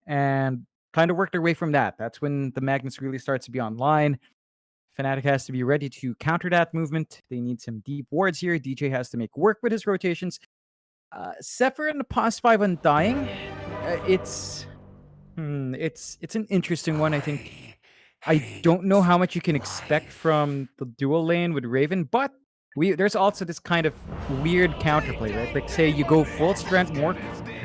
and kind of work their way from that. That's when the Magnus really starts to be online. Fnatic has to be ready to counter that movement. They need some deep wards here. DJ has to make work with his rotations. Zephyr in the past 5 Undying. It's an interesting one. I think I don't know how much you can expect from the dual lane with Raven, but there's also this kind of weird counterplay, right? Like say you go full strength morph,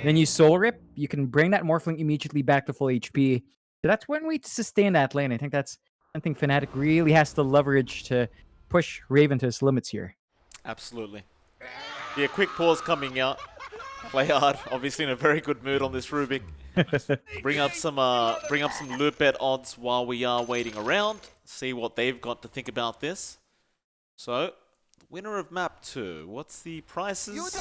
then you soul rip, you can bring that morphling immediately back to full HP. So that's one way to sustain that lane. I think that's something Fnatic really has to leverage to push Raven to his limits here. Absolutely. Yeah, quick pause coming out. Play hard, obviously in a very good mood on this Rubik. bring up some loot bet odds while we are waiting around. See what they've got to think about this. So, winner of map 2. What's the prices?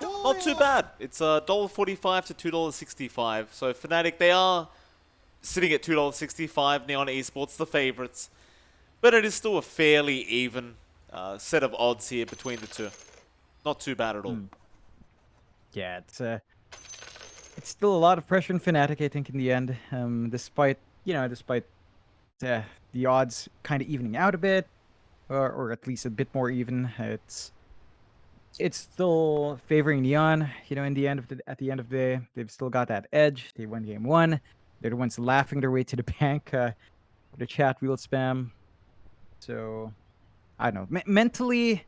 Not too bad. It's $1.45 to $2.65. So Fnatic, they are sitting at $2.65. Neon Esports, the favorites. But it is still a fairly even set of odds here between the two. Not too bad at all. Yeah, it's still a lot of pressure on Fnatic, I think, in the end. Despite the odds kind of evening out a bit, or at least a bit more even, it's still favoring Neon. You know, at the end of the day, they've still got that edge. They won game 1. They're the ones laughing their way to the bank. The chat wheel spam. So I don't know. Mentally,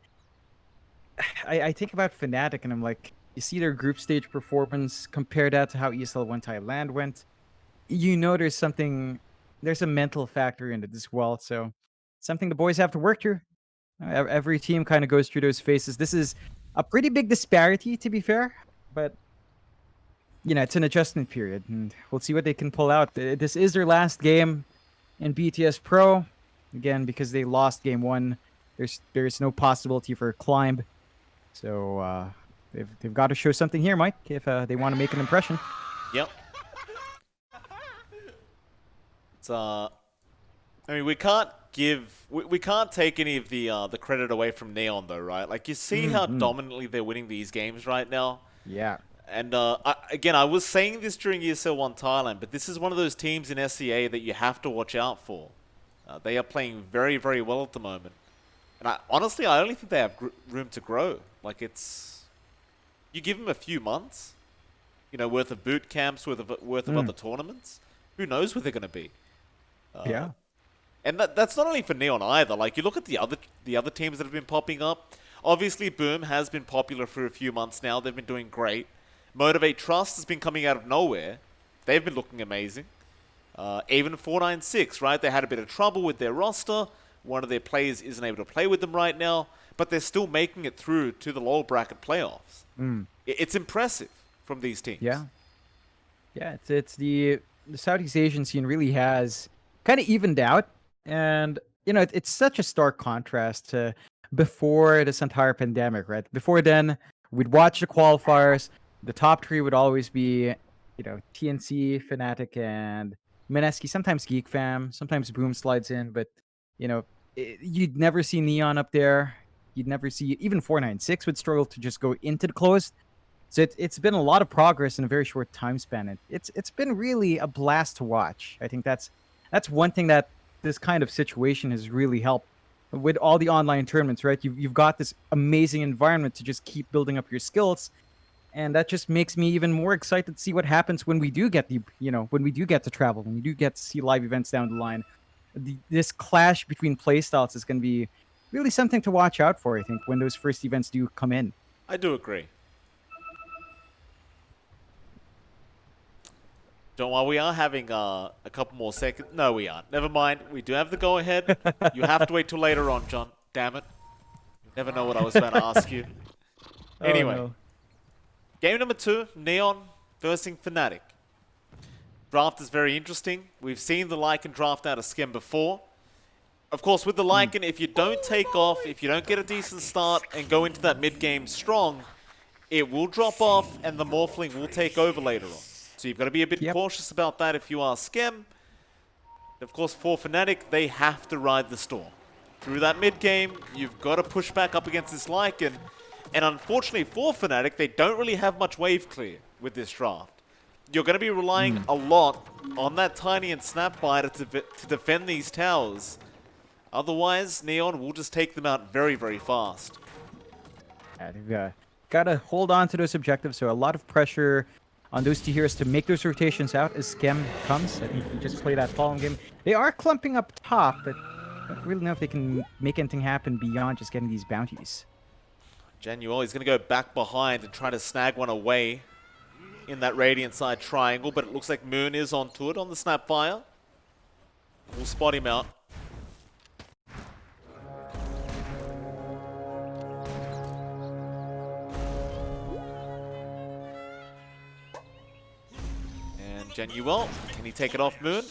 I think about Fnatic and I'm like, you see their group stage performance, compare that to how ESL One Thailand went. You know, there's a mental factor in it as well. So something the boys have to work through. Every team kind of goes through those phases. This is a pretty big disparity, to be fair, but it's an adjustment period, and we'll see what they can pull out. This is their last game in BTS Pro. Again, because they lost game 1, there's no possibility for a climb. So they've got to show something here, Mike, if they want to make an impression. Yep. It's I mean, we can't take any of the credit away from Neon though, right? Like you see how dominantly they're winning these games right now. Yeah. And I was saying this during ESL One Thailand, but this is one of those teams in SCA that you have to watch out for. They are playing very, very well at the moment. And honestly, I only think they have room to grow. Like you give them a few months, worth of boot camps, worth of other tournaments. Who knows where they're going to be? Yeah. And that's not only for Neon either. Like you look at the other teams that have been popping up. Obviously, Boom has been popular for a few months now. They've been doing great. Motivate Trust has been coming out of nowhere. They've been looking amazing. Even 496, right? They had a bit of trouble with their roster. One of their players isn't able to play with them right now, but they're still making it through to the lower bracket playoffs. It's impressive from these teams. Yeah. Yeah, it's the Southeast Asian scene really has kind of evened out, and it's such a stark contrast to before this entire pandemic, right? Before then, we'd watch the qualifiers. The top 3 would always be, TNC, Fnatic, and Mineski. Sometimes Geek Fam, sometimes Boom slides in, but you'd never see Neon up there. You'd never see even 496 would struggle to just go into the closed. So it's been a lot of progress in a very short time span. And it's been really a blast to watch. I think that's one thing that this kind of situation has really helped with all the online tournaments, right? You've got this amazing environment to just keep building up your skills. And that just makes me even more excited to see what happens when we do get when we do get to travel, when we do get to see live events down the line. This clash between playstyles is going to be really something to watch out for, I think, when those first events do come in. I do agree. John, while we are having a couple more seconds... No, we aren't. Never mind. We do have the go-ahead. You have to wait till later on, John. Damn it. You never know what I was about to ask you. Anyway. Oh, no. Game number 2, Neon versus Fnatic. Draft is very interesting. We've seen the Lycan draft out of Skem before. Of course, with the Lycan, if you don't take off, if you don't get a decent start and go into that mid-game strong, it will drop off and the Morphling will take over later on. So you've got to be a bit cautious about that if you are Skem. Of course, for Fnatic, they have to ride the storm. Through that mid-game, you've got to push back up against this Lycan. And unfortunately for Fnatic, they don't really have much wave clear with this draft. you're going to be relying a lot on that Tiny and Snapfighter to defend these towers. Otherwise, Neon will just take them out very, very fast. Yeah, they've got to hold on to those objectives, so a lot of pressure on those two heroes to make those rotations out as Schem comes. I think we just play that column game. They are clumping up top, but I don't really know if they can make anything happen beyond just getting these bounties. Januel, he's going to go back behind and try to snag one away in that Radiant side triangle, but it looks like Moon is onto it on the Snapfire. We'll spot him out. And Januel, can he take it off Moon?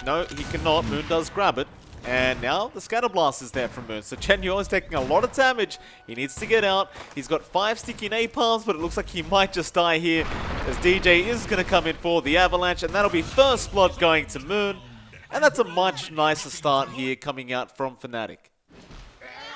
No, he cannot. Moon does grab it. And now the Scatter Blast is there from Moon. So Januel is taking a lot of damage. He needs to get out. He's got 5 sticky napalms, but it looks like he might just die here as DJ is going to come in for the Avalanche. And that'll be first blood going to Moon. And that's a much nicer start here coming out from Fnatic.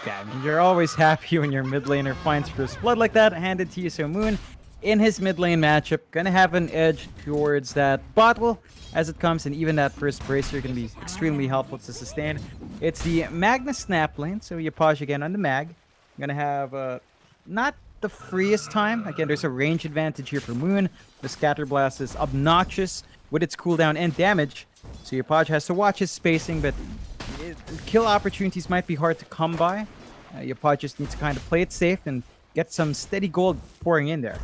Yeah, I mean, you're always happy when your mid laner finds first blood like that handed to you. So Moon, in his mid lane matchup, going to have an edge towards that bottle as it comes, and even that first bracer going to be extremely helpful to sustain. It's the Magnus Snap lane, so you pause again on the Mag. Going to have not the freest time. Again, there's a range advantage here for Moon. The Scatter Blast is obnoxious with its cooldown and damage, so Yopaj has to watch his spacing, but kill opportunities might be hard to come by. Yopaj just needs to kind of play it safe and get some steady gold pouring in there.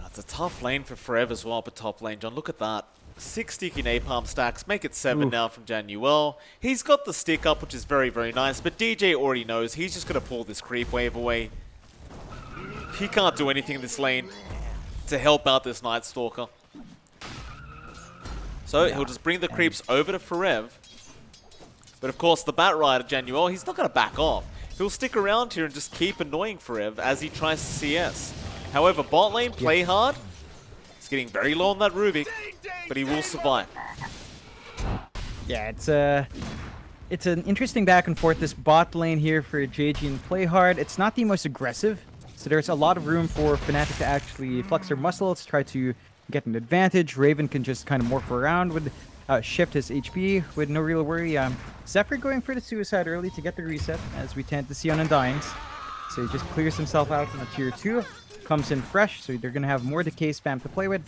It's a tough lane for Forever as well, but top lane, John, look at that. 6 sticky napalm stacks, make it 7 now from Januel. He's got the stick up, which is very, very nice, but DJ already knows he's just going to pull this creep wave away. He can't do anything in this lane to help out this Night Stalker. So he'll just bring the creeps over to Forever. But of course, the Bat Rider, Januel, he's not going to back off. He'll stick around here and just keep annoying Forever as he tries to CS. However, bot lane, play hard. He's getting very low on that Rubik, but he will survive. Yeah, it's an interesting back and forth, this bot lane here for JG and play hard. It's not the most aggressive, so there's a lot of room for Fnatic to actually flex their muscles, try to get an advantage. Raven can just kind of morph around with shift his HP with no real worry. Zephyr going for the suicide early to get the reset, as we tend to see on Undyings. So he just clears himself out in a tier 2. Comes in fresh, so they're going to have more decay spam to play with.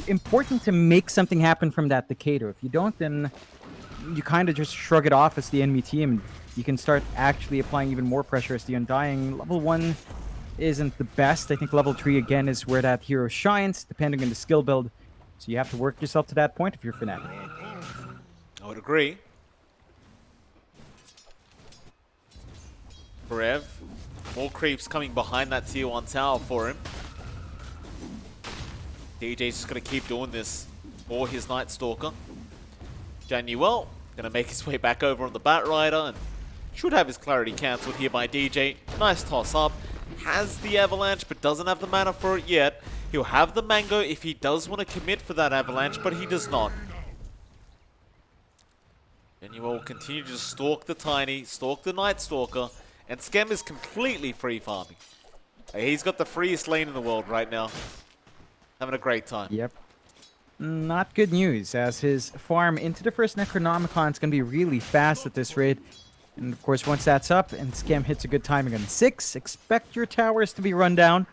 Important to make something happen from that decay, though. If you don't, then you kind of just shrug it off as the enemy team, and you can start actually applying even more pressure as the Undying. Level 1 isn't the best. I think level 3, again, is where that hero shines, depending on the skill build. So you have to work yourself to that point if you're Fnatic. I would agree. Forever. More creeps coming behind that tier 1 tower for him. DJ's just going to keep doing this for his Night Stalker. Januel going to make his way back over on the Bat Rider and should have his clarity cancelled here by DJ. Nice toss up. Has the Avalanche but doesn't have the mana for it yet. He'll have the Mango if he does want to commit for that Avalanche, but he does not. Januel will continue to just stalk the Tiny, stalk the Night Stalker. And Schem is completely free farming. He's got the freest lane in the world right now. Having a great time. Yep. Not good news, as his farm into the first Necronomicon is going to be really fast at this rate. And of course, once that's up and Schem hits a good timing on 6, expect your towers to be run down.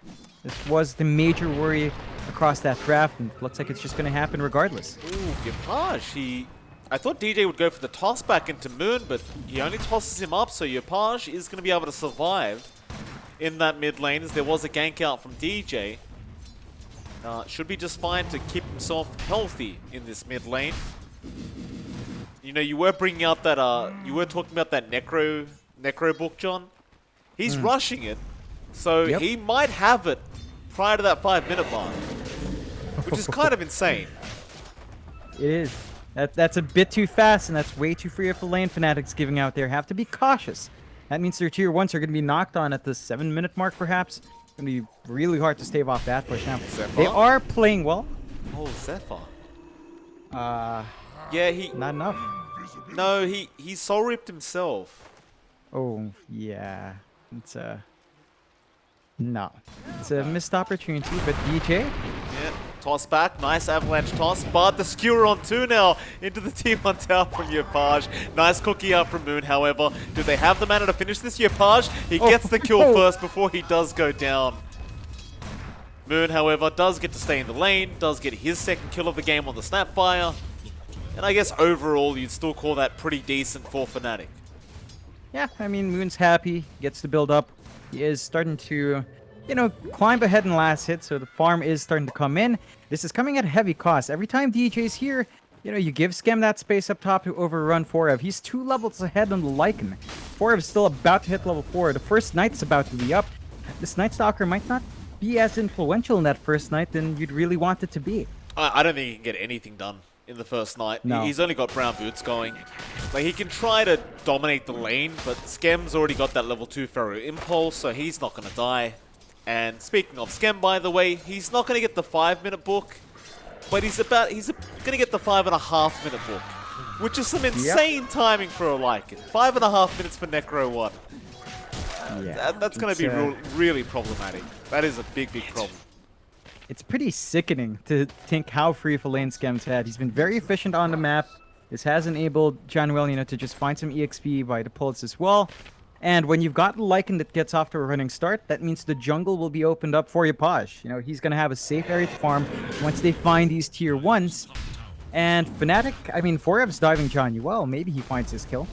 This was the major worry across that draft, and it looks like it's just going to happen regardless. Ooh, Yopaj, I thought DJ would go for the toss back into Moon, but he only tosses him up, so Yopaj is going to be able to survive in that mid lane, as there was a gank out from DJ. Should be just fine to keep himself healthy in this mid lane. You know, you were bringing out that, you were talking about that Necro book, John. He's rushing it, so he might have it prior to that 5-minute mark, which is kind of insane. It is. That's a bit too fast, and that's way too free of a lane Fnatic's giving out there. Have to be cautious. That means their tier 1s are going to be knocked on at the 7-minute mark, perhaps. It's going to be really hard to stave off that push now. Zephyr? They are playing well. Oh, Zephyr. Yeah, not enough. No, he soul ripped himself. Oh, yeah. It's no. It's a missed opportunity, but DJ? Yeah, Toss back, nice avalanche toss, but the skewer on 2 now into the T1 tower from Yopaj. Nice cookie up from Moon, however. Do they have the mana to finish this? Yopaj, he gets the kill first before he does go down. Moon, however, does get to stay in the lane, does get his second kill of the game on the Snapfire. And I guess overall, you'd still call that pretty decent for Fnatic. Yeah, I mean, Moon's happy, gets to build up. He is starting to, you know, climb ahead in the last hit, so the farm is starting to come in. This is coming at a heavy cost. Every time DJ's here, you know, you give Skem that space up top to overrun Forev. He's 2 levels ahead on the Lycan. Forev's still about to hit level 4. The first Knight's about to be up. This Night Stalker might not be as influential in that first Night than you'd really want it to be. I don't think he can get anything done in the first night. No. He's only got brown boots going. Like, he can try to dominate the lane, but Skem's already got that level 2 Pharaoh Impulse, so he's not going to die. And speaking of Skem, by the way, he's not going to get the 5-minute book, but he's going to get the 5.5-minute book, which is some insane timing for a Lycan. 5.5 minutes for Necro 1. Yeah, that's going to be really problematic. That is a big problem. It's pretty sickening to think how free of a lane Skem's had. He's been very efficient on the map. This has enabled Januel, you know, to just find some EXP by the pulse as well. And when you've got Lycan that gets off to a running start, that means the jungle will be opened up for Yopaj. You know, he's going to have a safe area to farm once they find these tier 1s. And Fnatic, I mean, Forev's diving Januel. Maybe he finds his kill.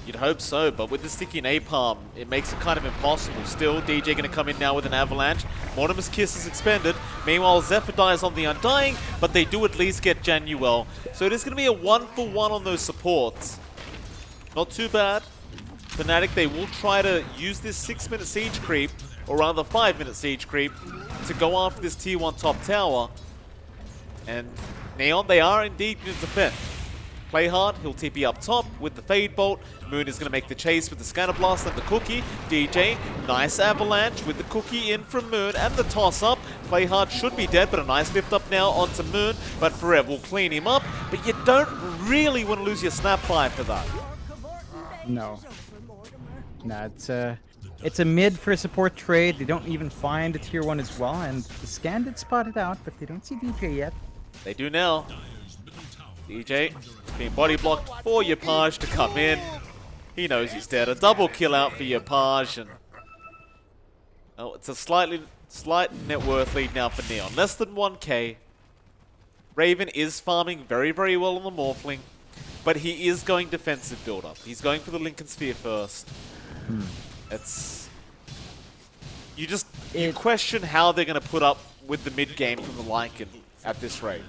You'd hope so, but with the sticky napalm, it makes it kind of impossible. Still, DJ going to come in now with an avalanche. Mortimer's Kiss is expended. Meanwhile, Zephyr dies on the Undying, but they do at least get Januel. So it is going to be a 1-for-1 on those supports. Not too bad. Fnatic, they will try to use this 6-minute siege creep, or rather 5-minute siege creep, to go after this tier 1 top tower. And Neon, they are indeed going to defend. Play hard, he'll TP up top with the Fade Bolt. Moon is going to make the chase with the Scanner Blast and the Cookie. DJ, nice avalanche with the Cookie in from Moon and the toss up. Play hard should be dead, but a nice lift up now onto Moon. But Forev will clean him up. But you don't really want to lose your Snapfire for that. No. Nah, it's a mid for a support trade. They don't even find a tier 1 as well. And the scan did spot it out, but they don't see DJ yet. They do now. DJ being body blocked for Yopaj to come in. He knows he's dead. A double kill out for Yopaj, and oh, it's a slight net worth lead now for Neon. Less than 1k. Raven is farming very, very well on the Morphling, but he is going defensive build-up. He's going for the Lincoln Sphere first. It's... You question how they're going to put up with the mid-game from the Lycan at this rate.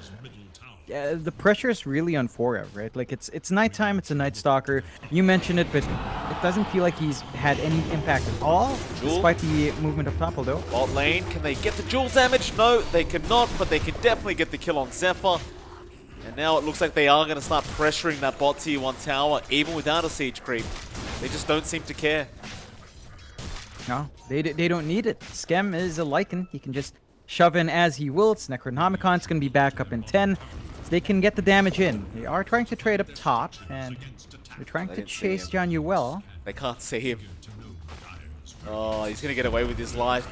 Yeah, the pressure is really on Forev, right? Like, it's nighttime, it's a Night Stalker. You mentioned it, but it doesn't feel like he's had any impact at all, despite the movement up top, although. Bot lane, can they get the dual damage? No, they cannot, but they can definitely get the kill on Zephyr. And now it looks like they are going to start pressuring that bot tier 1 tower, even without a siege creep. They just don't seem to care. No, they don't need it. Skem is a Lycan. He can just shove in as he wills. Necronomicon's going to be back up in 10. They can get the damage in. They are trying to trade up top, and they're trying to chase Januel. They can't see him. Oh, he's going to get away with his life.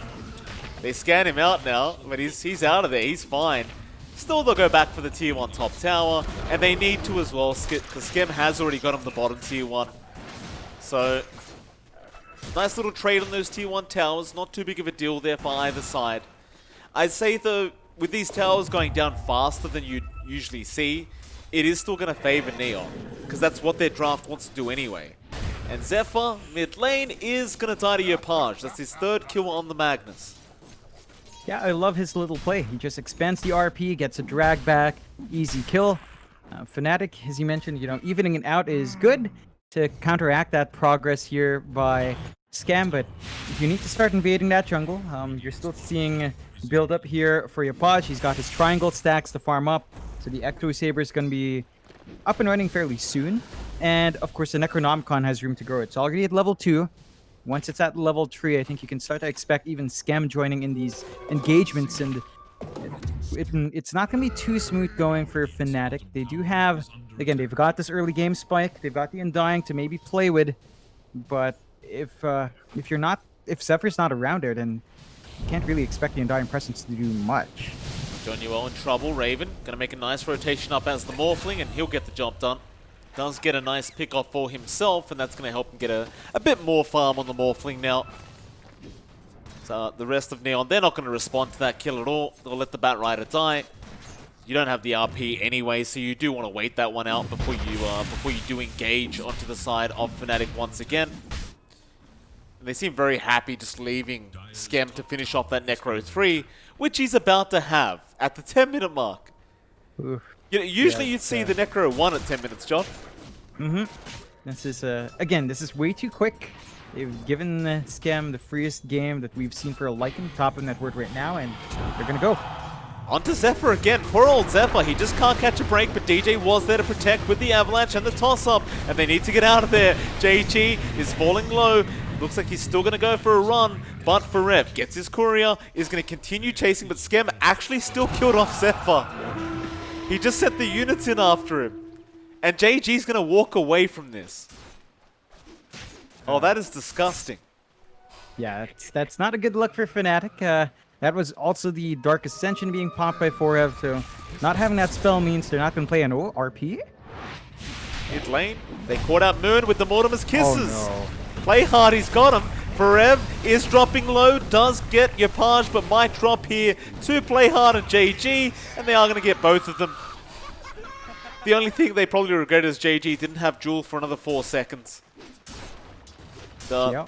They scan him out now, but he's out of there. He's fine. Still, they'll go back for the tier 1 top tower, and they need to as well, because Skem has already got him the bottom tier 1. So, nice little trade on those tier 1 towers. Not too big of a deal there for either side. I'd say, though, with these towers going down faster than you'd usually see, it is still going to favor Neon, because that's what their draft wants to do anyway. And Zephyr, mid lane, is going to die to Yopaj. That's his 3rd kill on the Magnus. Yeah, I love his little play. He just expands the RP, gets a drag back, easy kill. Fnatic, as you mentioned, you know, evening it out is good to counteract that progress here by Scam, but if you need to start invading that jungle, you're still seeing build up here for Yopaj. He's got his triangle stacks to farm up, so the Ecto Saber is going to be up and running fairly soon. And of course, the Necronomicon has room to grow. It's already at level 2. Once it's at level 3, I think you can start to expect even Scam joining in these engagements, and it's not going to be too smooth going for Fnatic. They do have, again, they've got this early game spike, they've got the Undying to maybe play with, but if Zephyr's not around there, then you can't really expect the Undying presence to do much. Jonyo in trouble. Raven gonna make a nice rotation up as the Morphling, and he'll get the job done. Does get a nice pick off for himself, and that's gonna help him get a bit more farm on the Morphling now. So the rest of Neon, they're not gonna respond to that kill at all. They'll let the Bat Rider die. You don't have the RP anyway, so you do want to wait that one out before you do engage onto the side of Fnatic once again. And they seem very happy just leaving Skem to finish off that Necro 3, which he's about to have at the 10-minute mark. Oof. You know, usually you'd see the Necro 1 at 10 minutes, John. This is, again, this is way too quick. They've given Skem the freest game that we've seen for a Lycan, top of net worth right now, and they're going to go. Onto Zephyr again. Poor old Zephyr. He just can't catch a break, but DJ was there to protect with the avalanche and the toss-up, and they need to get out of there. JG is falling low. Looks like he's still going to go for a run, but Farev gets his courier, is going to continue chasing, but Skem actually still killed off Zephyr. He just sent the units in after him, and JG's going to walk away from this. Oh, that is disgusting. Yeah, that's not a good look for Fnatic. That was also the Dark Ascension being popped by Forev, so not having that spell means they're not going to play an RP. Mid lane, they caught out Moon with the Mortimer's Kisses. Oh, no. Play hard, he's got him. Farev is dropping low, does get Yopaj, but might drop here to Play Hard and JG, and they are going to get both of them. The only thing they probably regret is JG didn't have Jewel for another 4 seconds. Yeah,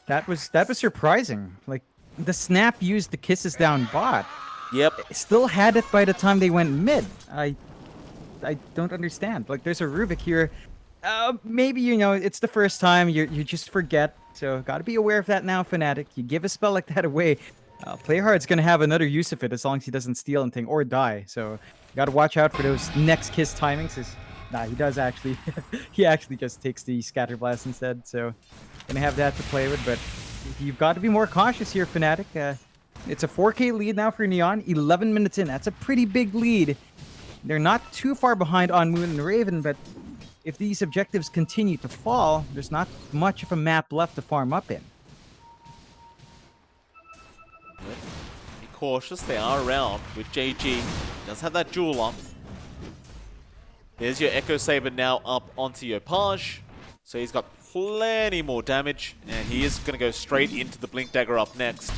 that was surprising. Like, the Snap used the Kisses down bot. Yep. Still had it by the time they went mid. I don't understand. Like, there's a Rubik here. Maybe, you know, it's the first time you just forget. So, gotta be aware of that now, Fnatic. You give a spell like that away, Playhard's gonna have another use of it as long as he doesn't steal anything or die. So, gotta watch out for those next Kiss timings. Nah, he does actually. He actually just takes the Scatter Blast instead. So, gonna have that to play with, but you've got to be more cautious here, Fnatic. It's a 4K lead now for Neon, 11 minutes in. That's a pretty big lead. They're not too far behind on Moon and Raven, but if these objectives continue to fall, there's not much of a map left to farm up in. Be cautious, they are around with JG. Does have that Jewel up. There's your Echo Saber now up onto your Page. So he's got plenty more damage, and he is going to go straight into the Blink Dagger up next.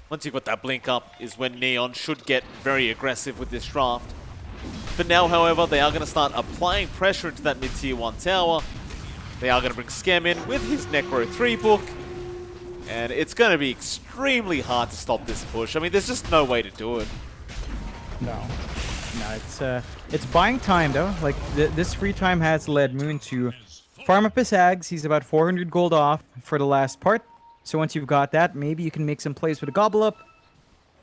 Once you've got that Blink up is when Neon should get very aggressive with this draft. For now, however, they are going to start applying pressure into that mid-tier 1 tower. They are going to bring Skem in with his Necro 3 book, and it's going to be extremely hard to stop this push. I mean, there's just no way to do it. No, it's buying time though. Like this free time has led Moon to farm up his Ags. He's about 400 gold off for the last part. So once you've got that, maybe you can make some plays with a Gobble Up.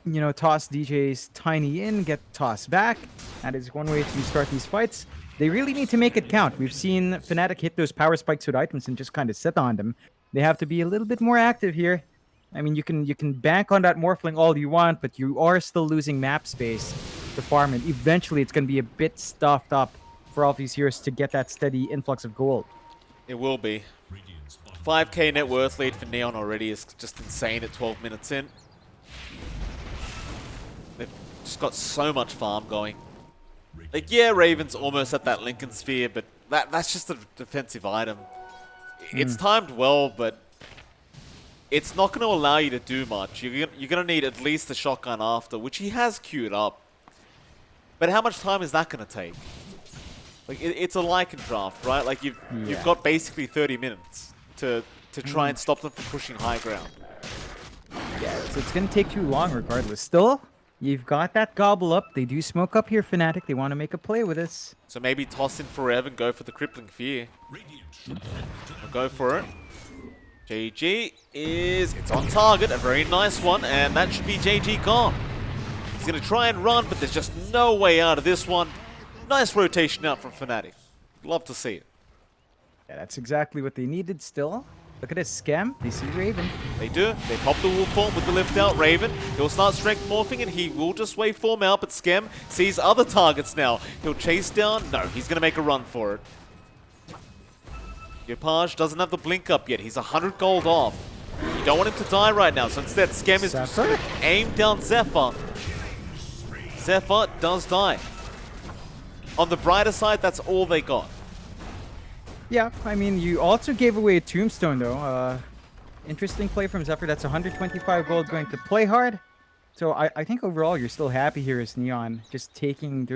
You know, toss DJ's Tiny in, get tossed back. That is one way to start these fights. They really need to make it count. We've seen Fnatic hit those power spikes with items and just kind of sit on them. They have to be a little bit more active here. I mean, you can bank on that Morphling all you want, but you are still losing map space to farm, and eventually it's going to be a bit stuffed up for all these heroes to get that steady influx of gold. It will be. 5k net worth lead for Neon already is just insane at 12 minutes in. They've just got so much farm going. Like, yeah, Raven's almost at that Lincoln Sphere, but that's just a defensive item. It's timed well, but it's not going to allow you to do much. You're going to need at least the shotgun after, which he has queued up. But how much time is that going to take? Like, it's a Lycan draft, right? Like, you've got basically 30 minutes to try and stop them from pushing high ground. Yeah, so it's going to take too long regardless. Still, you've got that Gobble Up. They do smoke up here, Fnatic. They want to make a play with this. So maybe toss in Forever and go for the Crippling Fear. I'll go for it. JG it's on target, a very nice one, and that should be JG gone. He's going to try and run, but there's just no way out of this one. Nice rotation out from Fnatic. Love to see it. Yeah, that's exactly what they needed still. Look at this Skem. They see Raven. They do. They pop the wolf form with the lift out. Raven, he'll start strength morphing, and he will just waveform out, but Skem sees other targets now. He'll chase down. No, he's going to make a run for it. Yopaj doesn't have the blink up yet. He's 100 gold off. You don't want him to die right now, so instead Skem is just going to aim down Zephyr. Zephyr does die. On the brighter side, that's all they got. Yeah, I mean, you also gave away a tombstone, though. Interesting play from Zephyr. That's 125 gold going to play hard. So I think overall you're still happy here as Neon, just taking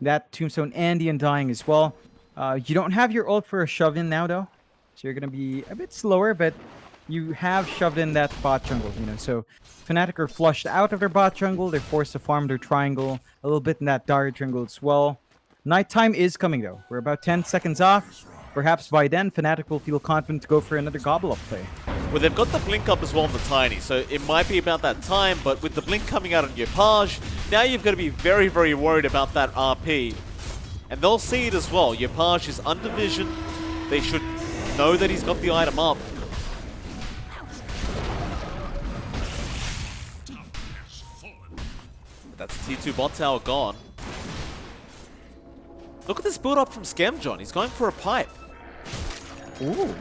that tombstone and the Undying as well. You don't have your ult for a shove in now, though. So you're going to be a bit slower, but you have shoved in that bot jungle, you know. So Fnatic are flushed out of their bot jungle. They're forced to farm their triangle, a little bit in that Dire jungle as well. Nighttime is coming, though. We're about 10 seconds off. Perhaps by then, Fnatic will feel confident to go for another gobble-up play. Well, they've got the blink up as well on the Tiny, so it might be about that time, but with the blink coming out on Yopaj, now you've got to be very, very worried about that RP. And they'll see it as well. Yopaj is under vision. They should know that he's got the item up. But that's the T2 bot tower gone. Look at this build up from Skem, John. He's going for a pipe. Ooh.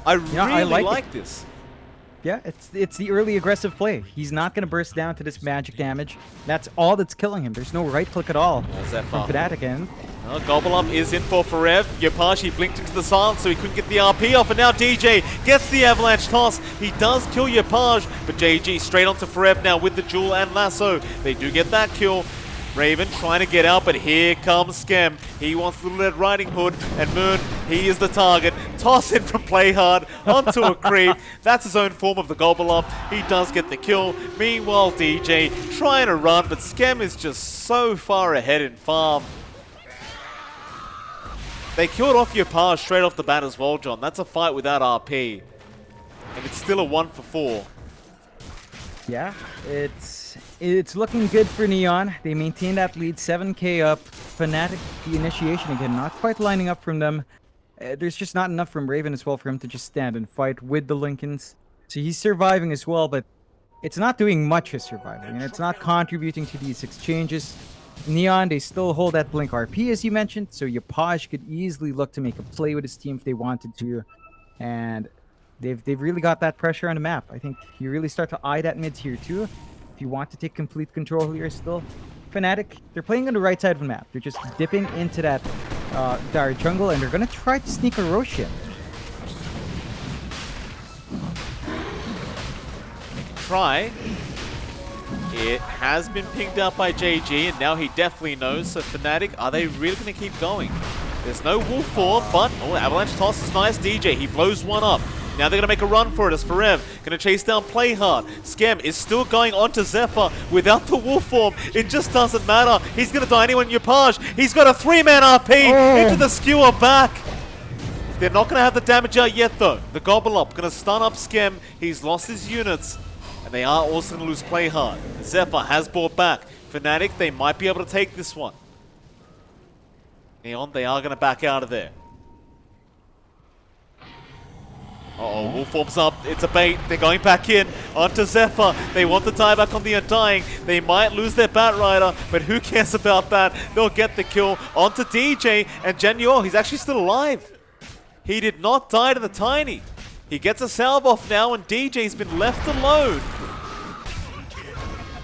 I really like this. Yeah, it's the early aggressive play. He's not going to burst down to this magic damage. That's all that's killing him. There's no right click at all from Fnatic end. Gobble Up is in for Forev. Yopashi blinked into the silence so he couldn't get the RP off, and now DJ gets the avalanche toss. He does kill Yopaj, but JG straight onto Forev now with the Jewel and Lasso. They do get that kill. Raven trying to get out, but here comes Skem. He wants the Red Riding Hood, and Moon, he is the target. Toss in from Play Hard onto a creep. That's his own form of the Gobble Up. He does get the kill. Meanwhile, DJ trying to run, but Skem is just so far ahead in farm. They killed off Yopaj straight off the bat as well, John. That's a fight without RP. And it's still a 1 for 4. Yeah, it's looking good for Neon. They maintain that lead, 7k up. Fnatic, the initiation again, not quite lining up from them. There's just not enough from Raven as well for him to just stand and fight with the Lincolns. So he's surviving as well, but it's not doing much as surviving, and it's not contributing to these exchanges. Neon, they still hold that Blink RP, as you mentioned, so Yopaj could easily look to make a play with his team if they wanted to. And they've really got that pressure on the map. I think you really start to eye that mid-tier too. If you want to take complete control here still. Fnatic, they're playing on the right side of the map. They're just dipping into that Dire jungle, and they're going to try to sneak a Rosh in. Try. It has been pinged out by JG, and now he definitely knows. So Fnatic, are they really going to keep going? There's no wolf form, but avalanche toss is nice. DJ, he blows one up. Now they're going to make a run for it as Forev going to chase down Play Hard. Skem is still going on to Zephyr without the wolf form. It just doesn't matter. He's going to die anyway in Yopaj. He's got a 3-man RP into the skewer back. They're not going to have the damage out yet though. The Gobble Up going to stun up Skem. He's lost his units. And they are also going to lose Play Hard. Zephyr has brought back. Fnatic, they might be able to take this one. Neon, they are going to back out of there. Uh-oh, wolf forms up. It's a bait. They're going back in onto Zephyr. They want the dieback on the Undying. They might lose their Batrider, but who cares about that? They'll get the kill onto DJ, and Genuel, he's actually still alive. He did not die to the Tiny. He gets a salve off now, and DJ's been left alone.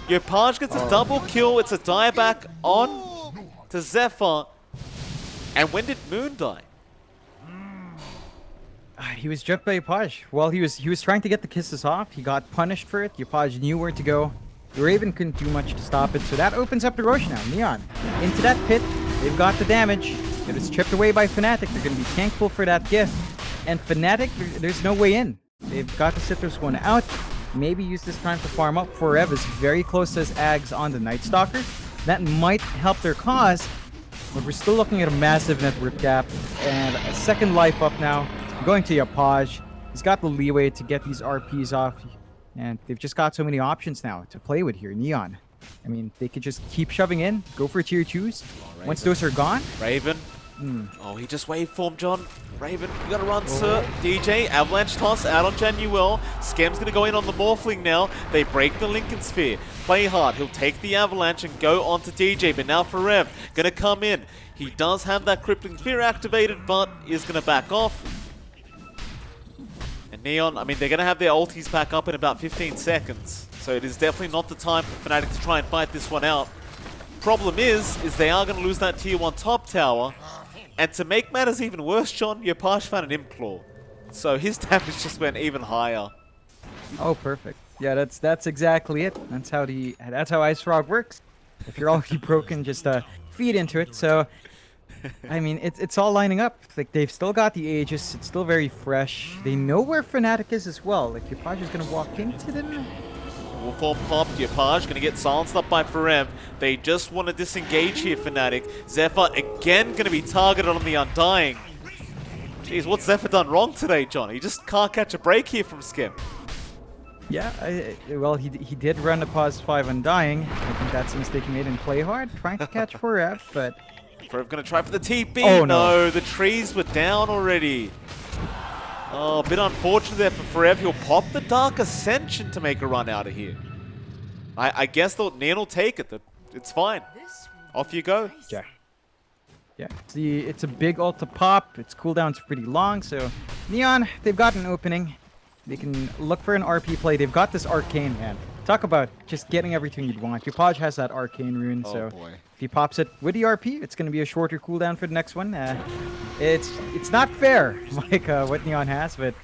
Yopaj gets a double kill. It's a dieback on to Zephyr. And when did Moon die? He was jumped by Yopaj. Well, he was trying to get the kisses off. He got punished for it. Yopaj knew where to go. The Raven couldn't do much to stop it, so that opens up the Rosh now. Neon into that pit. They've got the damage. It was chipped away by Fnatic. They're going to be thankful for that gift. And Fnatic, there's no way in. They've got to sit this one out. Maybe use this time to farm up. Forev is very close to his Ags on the Night Stalker. That might help their cause, but we're still looking at a massive network gap. And a second life up now. Going to Yopaj. He's got the leeway to get these RPs off. And they've just got so many options now to play with here. Neon. I mean, they could just keep shoving in, go for tier 2s. Once those are gone. Raven. Oh, he just waveformed, John. Raven, you gotta run, sir. DJ, avalanche toss out on Genuel. Skem's gonna go in on the Morphling now. They break the Lincoln Sphere. Play Hard, he'll take the avalanche and go on to DJ, but now Forev gonna come in. He does have that Crippling Sphere activated, but is gonna back off. And Neon, I mean, they're going to have their ultis back up in about 15 seconds. So it is definitely not the time for Fnatic to try and fight this one out. Problem is they are going to lose that tier 1 top tower. And to make matters even worse, John, Yopaj found an Implore. So his damage just went even higher. Oh, perfect. Yeah, that's exactly it. That's how Ice Frog works. If you're already broken, just feed into it. So, I mean, it's all lining up. Like, they've still got the Aegis. It's still very fresh. They know where Fnatic is as well. Like, Yopaj is going to walk into them. Wolf popped, Yopaj going to get silenced up by Pharem. They just want to disengage here, Fnatic. Zephyr again going to be targeted on the Undying. Jeez, what's Zephyr done wrong today, John? He just can't catch a break here from Skim. Yeah, well, he did run a pause 5 Undying. I think that's a mistake he made in play hard, trying to catch 4F, but... Forever going to try for the TP. Oh, no, the trees were down already. Oh, a bit unfortunate there for Forever. He'll pop the Dark Ascension to make a run out of here. I guess Neon will take it. It's fine. Off you go. Yeah. Yeah, it's a big ult to pop. Its cooldown's pretty long, so Neon, they've got an opening. They can look for an RP play. They've got this Arcane, man. Talk about just getting everything you'd want. Yopaj has that Arcane rune, so if he pops it with the RP, it's going to be a shorter cooldown for the next one. It's not fair, like what Neon has, but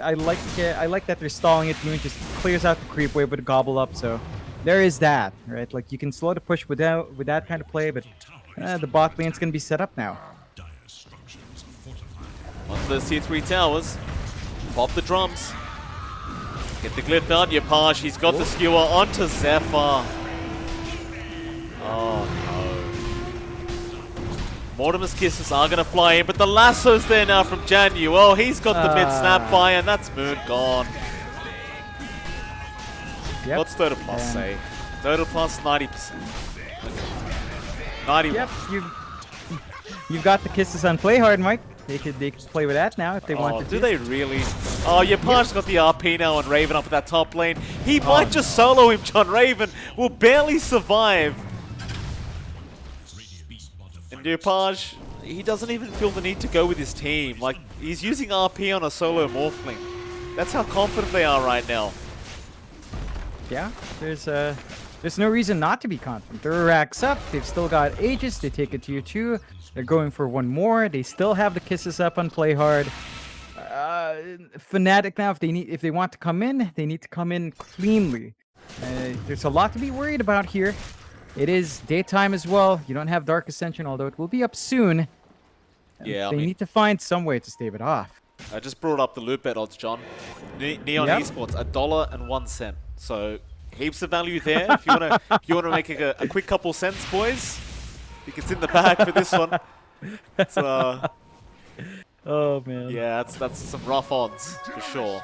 I like that they're stalling it. Moon just clears out the creep wave with a gobble up, so there is that, right? Like, you can slow the push with that kind of play, but the bot lane's going to be set up now. Onto those tier 3 towers. Pop the drums. Get the glyph out. Yopaj, he's got the skewer onto Zephyr. Oh no. Mortimer's kisses are going to fly in, but the lasso's there now from Janu. Oh, he's got the mid snapfire, and that's Moon gone. Yep. What's Total Plus say? Total Plus 90%. 91. Yep, you've got the kisses on play hard, Mike. They could play with that now if they wanted to. Do they really? Oh, Yopaj's got the RP now and Raven up at that top lane. He might just solo him, John. Raven will barely survive. And Yopaj, he doesn't even feel the need to go with his team. Like, he's using RP on a solo Morphling. That's how confident they are right now. Yeah, there's no reason not to be confident. They're racks up. They've still got Aegis. They take it tier 2. They're going for one more. They still have the kisses up on play hard. Fnatic now, if they want to come in, they need to come in cleanly. There's a lot to be worried about here. It is daytime as well. You don't have Dark Ascension, although it will be up soon. Yeah, they need to find some way to stave it off. I just brought up the loot bet odds, John. Neon Esports, $1.01. So heaps of value there. If you wanna make a quick couple cents, boys. I think it's in the bag for this one. Oh man. Yeah, that's some rough odds for sure.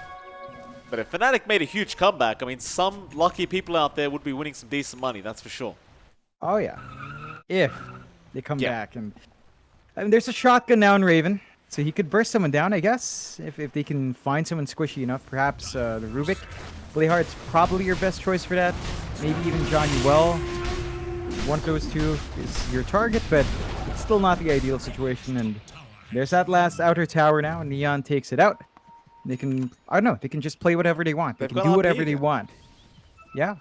But if Fnatic made a huge comeback, I mean, some lucky people out there would be winning some decent money. That's for sure. Oh yeah, if they come back, and I mean, there's a shotgun now in Raven, so he could burst someone down, I guess, if they can find someone squishy enough. Perhaps the Rubik. Playhard's probably your best choice for that. Maybe even Johnny Well. One of those two is your target, but it's still not the ideal situation. And there's that last outer tower now, and Neon takes it out. They can, I don't know, they can just play whatever they want. They can do whatever they want. Yeah.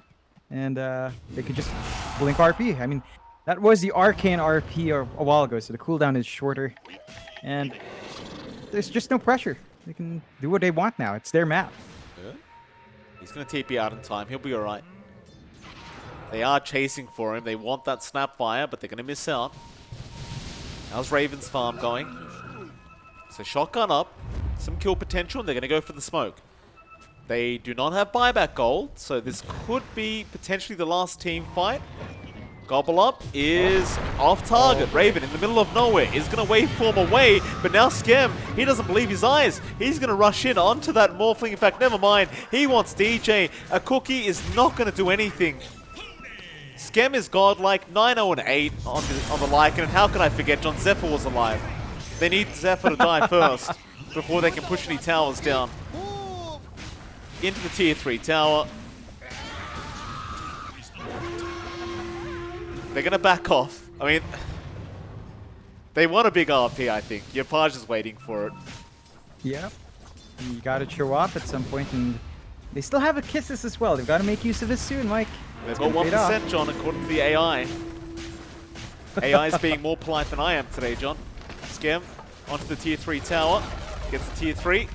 And they could just blink RP. I mean, that was the Arcane RP a while ago, so the cooldown is shorter. And there's just no pressure. They can do what they want now. It's their map. Yeah. He's going to TP out in time. He'll be alright. They are chasing for him. They want that Snapfire, but they're going to miss out. How's Raven's farm going? So shotgun up. Some kill potential, and they're going to go for the smoke. They do not have buyback gold, so this could be potentially the last team fight. Gobble up is off target. Raven in the middle of nowhere is going to waveform away, but now Skem, he doesn't believe his eyes. He's going to rush in onto that Morphling. In fact, never mind. He wants DJ. A cookie is not going to do anything. Skem is godlike, 9-0-8 on the Lycan, and how can I forget John Zephyr was alive? They need Zephyr to die first before they can push any towers down. Into the tier 3 tower. They're going to back off. I mean, they want a big RP, I think. Yopaj is waiting for it. Yeah. You got to show off at some point, and they still have a Kisses as well. They've got to make use of this soon, Mike. They've got 1%, John, according to the AI. AI is being more polite than I am today, John. Skem onto the tier 3 tower. Gets the tier 3.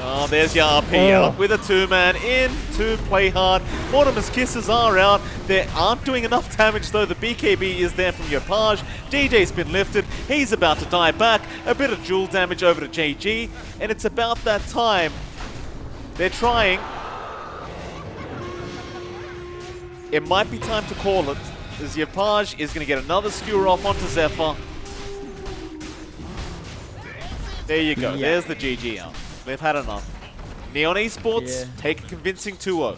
Oh, there's your RP out with a 2-man in to play hard. Mortimer's Kisses are out. They aren't doing enough damage though. The BKB is there from Yopaj. DJ's been lifted. He's about to die back. A bit of dual damage over to JG. And it's about that time. They're trying. It might be time to call it. As Yopaj is going to get another skewer off onto Zephyr. There you go. There's the GG out. They've had enough. Neon Esports take a convincing 2-0.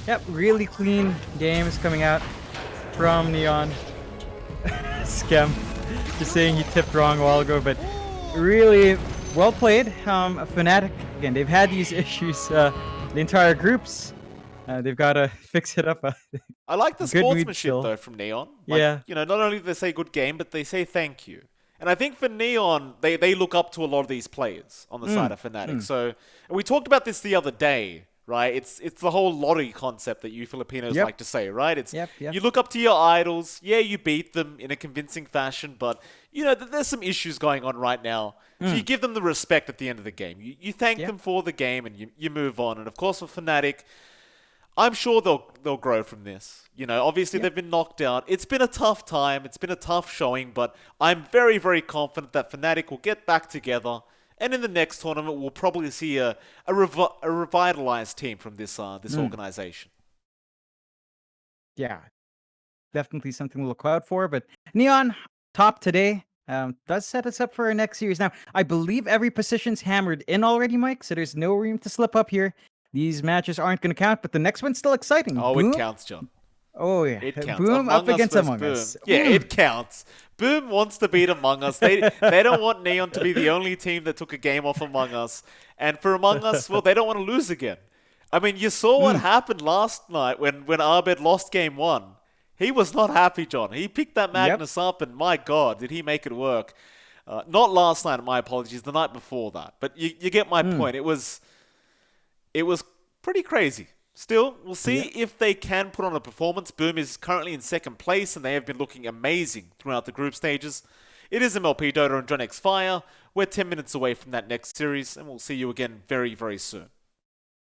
Yep, really clean games coming out from Neon. Skem just saying he tipped wrong a while ago, but really well played. Fnatic, again, they've had these issues, the entire groups. They've got to fix it up. I like the sportsmanship though from Neon. Like, you know, not only do they say good game, but they say thank you. And I think for Neon, they look up to a lot of these players on the side of Fnatic. So, and we talked about this the other day, right? It's the whole lottery concept that you Filipinos like to say, right? It's you look up to your idols. Yeah, you beat them in a convincing fashion, but you know there's some issues going on right now. So you give them the respect at the end of the game. You thank them for the game, and you move on. And of course, for Fnatic, I'm sure they'll grow from this. You know, obviously they've been knocked out. It's been a tough time. It's been a tough showing, but I'm very, very confident that Fnatic will get back together. And in the next tournament, we'll probably see a revitalized team from this organization. Yeah, definitely something to look out for. But Neon, top today, does set us up for our next series. Now, I believe every position's hammered in already, Mike, so there's no room to slip up here. These matches aren't going to count, but the next one's still exciting. Oh, Boom. It counts, John. Oh, yeah. It counts. Boom Among up Us against versus Among Boom. Us. Yeah, it counts. Boom wants to beat Among Us. They don't want Neon to be the only team that took a game off Among Us. And for Among Us, well, they don't want to lose again. I mean, you saw what happened last night when Abed lost game 1. He was not happy, John. He picked that Magnus up, and my God, did he make it work. Not last night, my apologies, the night before that. But you get my point. It was pretty crazy. Still, we'll see if they can put on a performance. Boom is currently in 2nd place, and they have been looking amazing throughout the group stages. It is MLP Dota and John X Fire. We're 10 minutes away from that next series, and we'll see you again very, very soon.